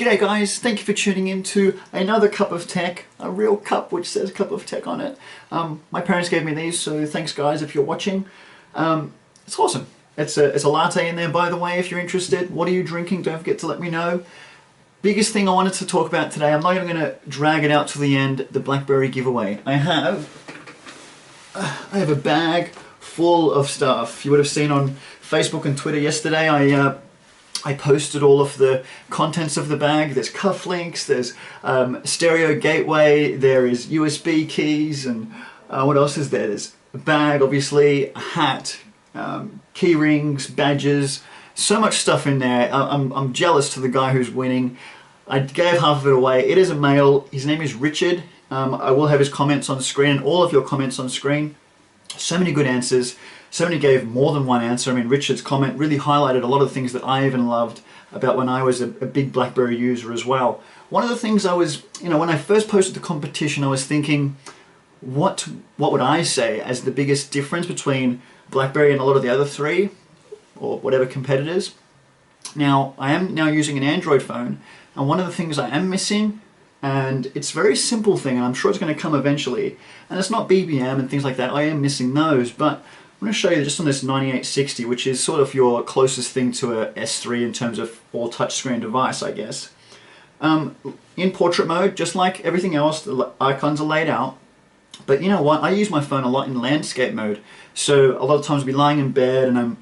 G'day guys, thank you for tuning in to another cup of tech, a real cup which says cup of tech on it. My parents gave me these, so thanks guys if you're watching. It's awesome. It's a latte in there, by the way, if you're interested. What are you drinking? Don't forget to let me know. Biggest thing I wanted to talk about today, I'm not even going to drag it out to the end, the BlackBerry giveaway. I have a bag full of stuff. You would have seen on Facebook and Twitter yesterday, I posted all of the contents of the bag. There's cufflinks, there's stereo gateway, there is USB keys, and what else is there? There's a bag, obviously, a hat, key rings, badges, so much stuff in there. I'm jealous to the guy who's winning. I gave half of it away. It is a male. His name is Richard. I will have his comments on screen, and all of your comments on screen. So many good answers. So many gave more than one answer. I mean, Richard's comment really highlighted a lot of things that I even loved about when I was a big BlackBerry user as well. One of the things I was, when I first posted the competition, I was thinking, what would I say as the biggest difference between BlackBerry and a lot of the other three, or whatever competitors? Now, I am now using an Android phone, and one of the things I am missing, and it's a very simple thing, and I'm sure it's going to come eventually, and it's not BBM and things like that. I am missing those, but I'm going to show you just on this 9860, which is sort of your closest thing to a S3 in terms of all touchscreen device, I guess. In portrait mode, just like everything else, the icons are laid out. But you know what? I use my phone a lot in landscape mode. So a lot of times I'll be lying in bed and I'm,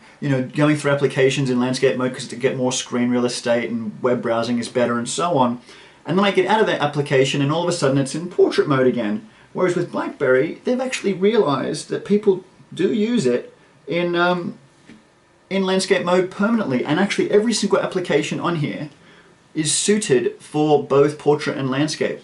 going through applications in landscape mode because to get more screen real estate and web browsing is better and so on. And then I get out of that application and all of a sudden it's in portrait mode again. Whereas with BlackBerry, they've actually realized that people do use it in landscape mode permanently, and actually every single application on here is suited for both portrait and landscape.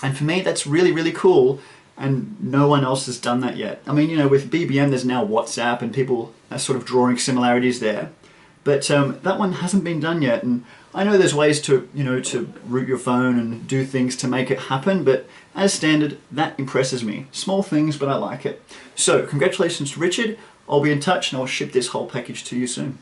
And for me, that's really, really cool, and no one else has done that yet. I mean, with BBM, there's now WhatsApp, and people are sort of drawing similarities there. But that one hasn't been done yet, and I know there's ways to, to root your phone and do things to make it happen, but as standard, that impresses me. Small things, but I like it. So, congratulations to Richard. I'll be in touch and I'll ship this whole package to you soon.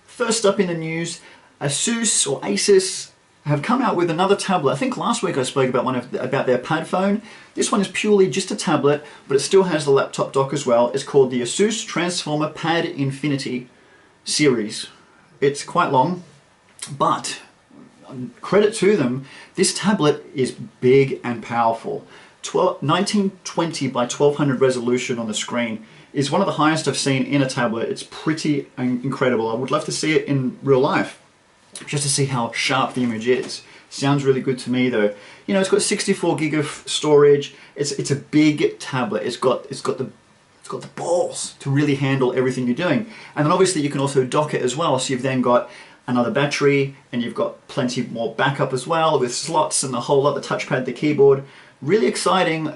First up in the news, ASUS or ASUS have come out with another tablet. I think last week I spoke about their pad phone. This one is purely just a tablet, but it still has the laptop dock as well. It's called the ASUS Transformer Pad Infiinity series. It's quite long, but credit to them, this tablet is big and powerful. 1920 by 1200 resolution on the screen is one of the highest I've seen in a tablet. It's pretty incredible. I would love to see it in real life, just to see how sharp the image is. Sounds really good to me though. It's got 64 gig of storage. It's a big tablet. It's got the balls to really handle everything you're doing. And then obviously you can also dock it as well. So you've then got another battery and you've got plenty more backup as well with slots and the whole lot, the touchpad, the keyboard. Really exciting.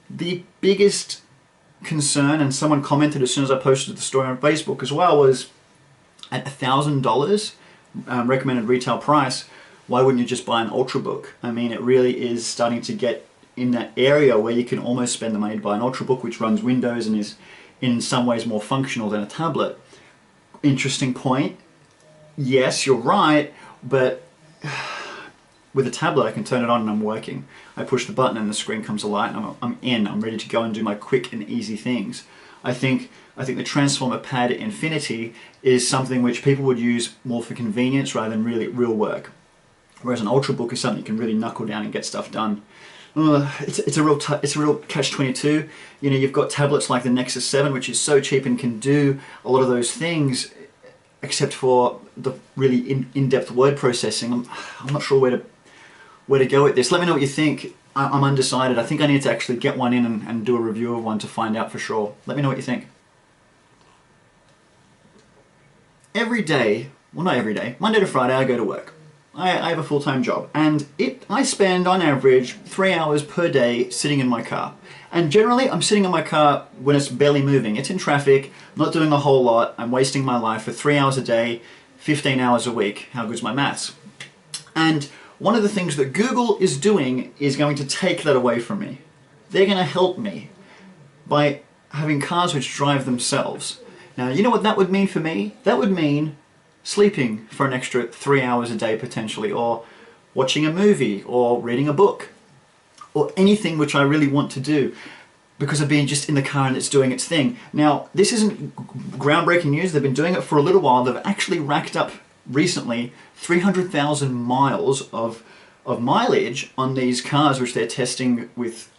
The biggest concern, and someone commented as soon as I posted the story on Facebook as well, was at $1,000 recommended retail price, why wouldn't you just buy an Ultrabook? I mean, it really is starting to get in that area where you can almost spend the money to buy an Ultrabook, which runs Windows and is in some ways more functional than a tablet. Interesting point. Yes, you're right, but with a tablet I can turn it on and I'm working. I push the button and the screen comes alight and I'm ready to go and do my quick and easy things. I think the Transformer Pad Infiinity is something which people would use more for convenience rather than really real work. Whereas an Ultrabook is something you can really knuckle down and get stuff done. It's a real catch-22. You've got tablets like the Nexus 7, which is so cheap and can do a lot of those things, except for the really in-depth word processing. I'm not sure where to go with this. Let me know what you think. I'm undecided. I think I need to actually get one in and do a review of one to find out for sure. Let me know what you think. Every day, well not every day, Monday to Friday I go to work. I have a full-time job, and I spend on average 3 hours per day sitting in my car. And generally I'm sitting in my car when it's barely moving. It's in traffic, not doing a whole lot. I'm wasting my life for 3 hours a day, 15 hours a week. How good's my maths? And one of the things that Google is doing is going to take that away from me. They're going to help me by having cars which drive themselves. Now, you know what that would mean for me? That would mean sleeping for an extra 3 hours a day potentially, or watching a movie, or reading a book, or anything which I really want to do because of being just in the car and it's doing its thing. Now, this isn't groundbreaking news. They've been doing it for a little while. They've actually racked up recently 300,000 miles of mileage on these cars which they're testing with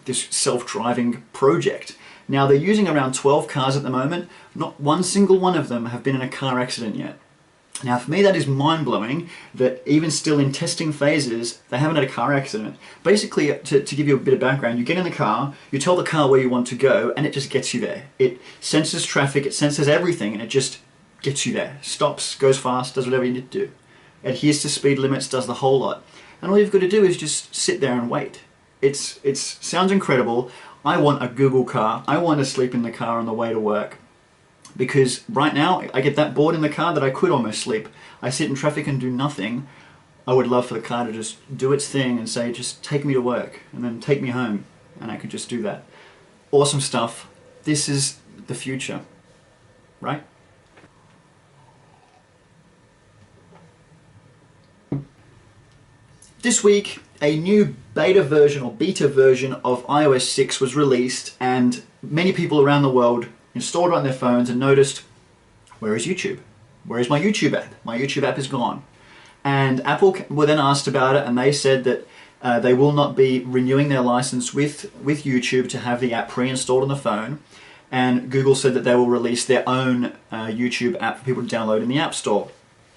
this self-driving project. Now, they're using around 12 cars at the moment. Not one single one of them have been in a car accident yet. Now, for me, that is mind-blowing that even still in testing phases, they haven't had a car accident. Basically, to give you a bit of background, you get in the car, you tell the car where you want to go, and it just gets you there. It senses traffic, it senses everything, and it just gets you there. Stops, goes fast, does whatever you need to do. Adheres to speed limits, does the whole lot. And all you've got to do is just sit there and wait. It sounds incredible. I want a Google car. I want to sleep in the car on the way to work. Because right now, I get that bored in the car that I could almost sleep. I sit in traffic and do nothing. I would love for the car to just do its thing and say, just take me to work and then take me home. And I could just do that. Awesome stuff. This is the future, right? This week, a new beta version of iOS 6 was released, and many people around the world installed it on their phones and noticed, where is YouTube? Where is my YouTube app? My YouTube app is gone. And Apple were then asked about it, and they said that they will not be renewing their license with YouTube to have the app pre-installed on the phone. And Google said that they will release their own YouTube app for people to download in the App Store.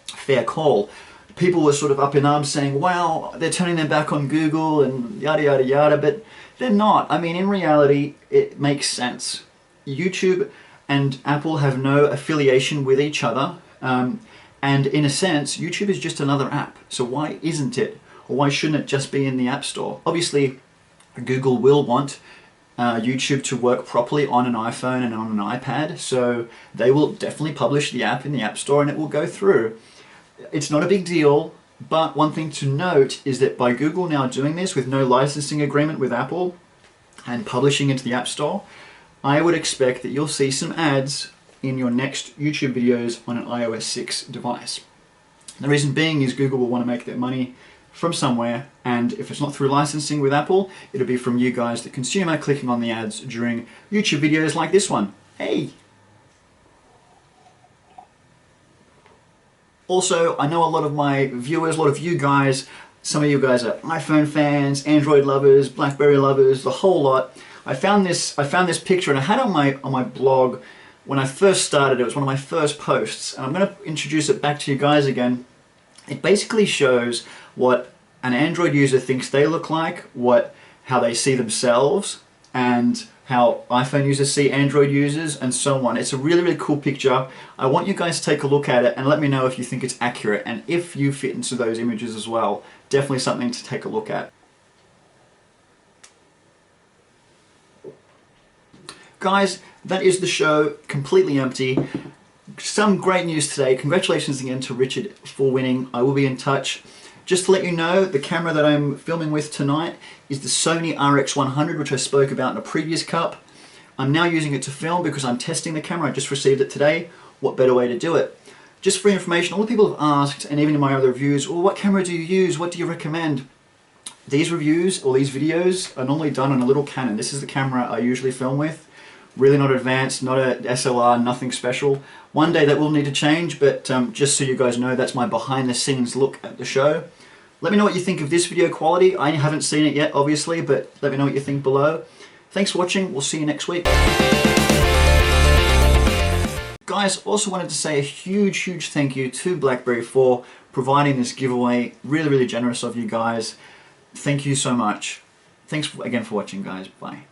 Fair call. People were sort of up in arms saying, wow, they're turning their back on Google and yada yada yada, but they're not. I mean, in reality, it makes sense. YouTube and Apple have no affiliation with each other, and in a sense, YouTube is just another app. So why isn't it? Or why shouldn't it just be in the App Store? Obviously, Google will want YouTube to work properly on an iPhone and on an iPad, so they will definitely publish the app in the App Store and it will go through. It's not a big deal, but one thing to note is that by Google now doing this with no licensing agreement with Apple and publishing into the App Store, I would expect that you'll see some ads in your next YouTube videos on an iOS 6 device. The reason being is Google will want to make their money from somewhere, and if it's not through licensing with Apple, it'll be from you guys, the consumer, clicking on the ads during YouTube videos like this one. Hey! Also, I know a lot of my viewers, a lot of you guys, some of you guys are iPhone fans, Android lovers, BlackBerry lovers, the whole lot. I found this picture, and I had it on my blog when I first started. It was one of my first posts, and I'm going to introduce it back to you guys again. It basically shows what an Android user thinks they look like, how they see themselves, and how iPhone users see Android users, and so on. It's a really, really cool picture. I want you guys to take a look at it and let me know if you think it's accurate and if you fit into those images as well. Definitely something to take a look at. Guys, that is the show, completely empty. Some great news today. Congratulations again to Richard for winning. I will be in touch. Just to let you know, the camera that I'm filming with tonight is the Sony RX100, which I spoke about in a previous cup. I'm now using it to film because I'm testing the camera. I just received it today. What better way to do it? Just for information, all the people have asked, and even in my other reviews, well, what camera do you use? What do you recommend? These reviews, or these videos, are normally done on a little Canon. This is the camera I usually film with. Really not advanced, not a SLR, nothing special. One day that will need to change, but just so you guys know, that's my behind the scenes look at the show. Let me know what you think of this video quality. I haven't seen it yet, obviously, but let me know what you think below. Thanks for watching. We'll see you next week. Guys, also wanted to say a huge, huge thank you to BlackBerry for providing this giveaway. Really, really generous of you guys. Thank you so much. Thanks again for watching, guys. Bye.